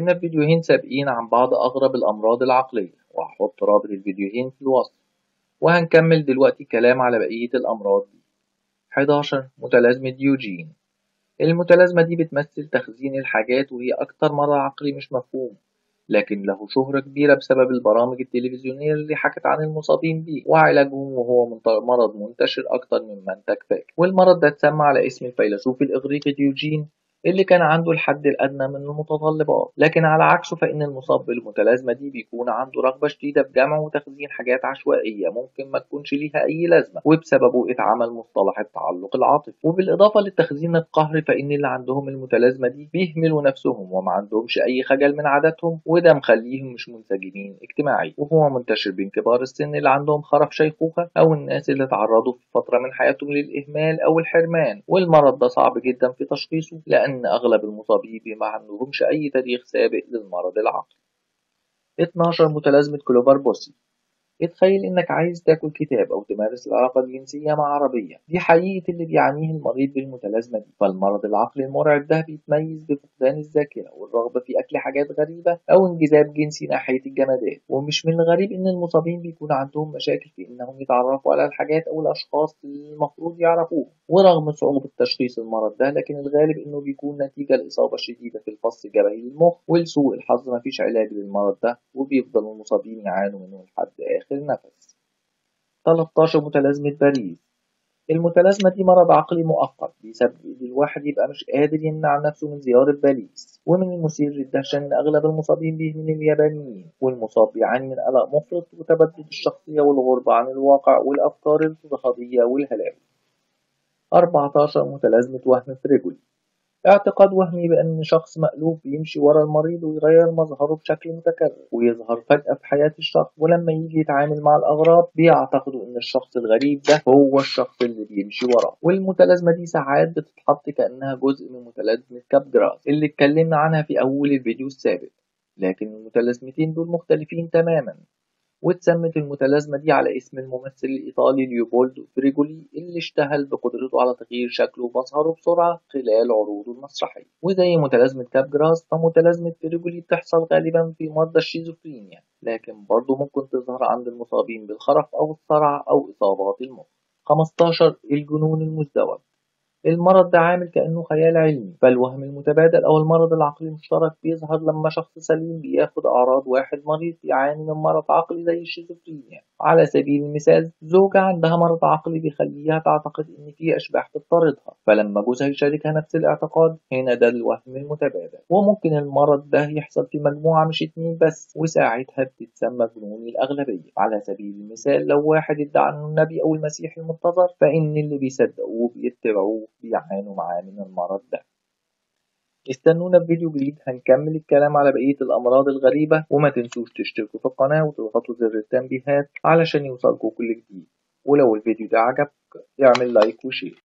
اتكلمنا في فيديوهين سابقين عن بعض أغرب الأمراض العقلية، وهحط رابط الفيديوهين في الوصف. وهنكمل دلوقتي كلام على بقية الأمراض دي. 11. متلازمة ديوجين. المتلازمة دي بتمثل تخزين الحاجات، وهي أكتر مرض عقلي مش مفهوم، لكن له شهرة كبيرة بسبب البرامج التلفزيونية اللي حكت عن المصابين بيه وعلاجهم، وهو مرض منتشر أكتر مما أنت فاكر. والمرض ده اتسمى على اسم الفيلسوف الإغريقي ديوجين، اللي كان عنده الحد الأدنى من المتطلبات. لكن على عكسه، فإن المصاب بالمتلازمة دي بيكون عنده رغبة شديدة بجمع وتخزين حاجات عشوائية ممكن ما تكونش ليها أي لازمة، وبسببه اتعمل مصطلح التعلق العاطفي. وبالإضافة للتخزين القهري، فإن اللي عندهم المتلازمة دي بيهملوا نفسهم وما عندهمش أي خجل من عاداتهم، وده مخليهم مش منسجمين اجتماعيا. وهو منتشر بين كبار السن اللي عندهم خرف شيخوخة، أو الناس اللي تعرضوا في فترة من حياتهم للإهمال أو الحرمان. والمرض ده صعب جدا في تشخيصه، لأن أغلب المصابين ما عندهمش أي تاريخ سابق للمرض العقلي. 12. متلازمة كلوفر بوسي. اتخيل إنك عايز تاكل كتاب أو تمارس العلاقة الجنسية مع عربية. دي حقيقة اللي بيعانيه المريض بالمتلازمة دي. فالمرض العقلي المرعب ده بيتميز بفقدان الذاكرة والرغبة في أكل حاجات غريبة أو انجذاب جنسي ناحية الجمادات. ومش من الغريب إن المصابين بيكون عندهم مشاكل في إنهم يتعرفوا على الحاجات أو الأشخاص اللي المفروض يعرفوهم. ورغم صعوبة تشخيص المرض ده، لكن الغالب إنه بيكون نتيجة لإصابة شديدة في الفص الجبهي للمخ. ولسوء الحظ مفيش علاج للمرض ده، وبيفضل المصابين يعانوا منه لحد آخر نفس. 13. متلازمة باريس. المتلازمة دي مرض عقلي مؤقت بيسبب إن الواحد يبقى مش قادر يمنع نفسه من زيارة باريس. ومن المثير للدهشة إن أغلب المصابين به من اليابانيين. والمصاب بيعاني من قلق مفرط وتبدد الشخصية والغربة عن الواقع والأفكار الافتراضية والهلاوس. 14. متلازمة وهم فريجولي. اعتقاد وهمي بأن شخص مألوف بيمشي ورا المريض ويغير مظهره بشكل متكرر ويظهر فجأة في حياة الشخص. ولما يجي يتعامل مع الأغراب بيعتقدوا إن الشخص الغريب ده هو الشخص اللي بيمشي وراه. والمتلازمة دي ساعات بتتحط كأنها جزء من متلازمة كابجراس اللي اتكلمنا عنها في أول الفيديو السابق. لكن المتلازمتين دول مختلفين تماما. واتسمت المتلازمة دي على اسم الممثل الإيطالي ليوبولدو فريجولي، اللي اشتهر بقدرته على تغيير شكله ومظهره بسرعة خلال عروضه المسرحية. وزي متلازمة كابجراس، فمتلازمة فريجولي بتحصل غالبا في مرضى الشيزوفرينيا، لكن برضه ممكن تظهر عند المصابين بالخرف أو الصرع أو إصابات المخ. 15. الجنون المزدوج. المرض ده عامل كأنه خيال علمي، فالوهم المتبادل أو المرض العقلي المشترك بيظهر لما شخص سليم بياخد أعراض واحد مريض يعاني من مرض عقلي زي الشيزوفرينيا. على سبيل المثال، زوجة عندها مرض عقلي بيخليها تعتقد إن في أشباح بتطاردها، فلما جوزها يشاركها نفس الاعتقاد، هنا ده الوهم المتبادل. وممكن المرض ده يحصل في مجموعة مش اتنين بس، وساعتها بتتسمى جنون الأغلبية. على سبيل المثال، لو واحد ادعى إنه النبي أو المسيح المنتظر، فإن اللي بيصدقوه بيتبعوه بيعانوا معاه من المرض ده. استنونا في فيديو جديد هنكمل الكلام على بقية الأمراض الغريبة، وما تنسوش تشتركوا في القناة وتضغطوا زر التنبيهات علشان يوصلكوا كل جديد. ولو الفيديو ده عجبك اعمل لايك وشير.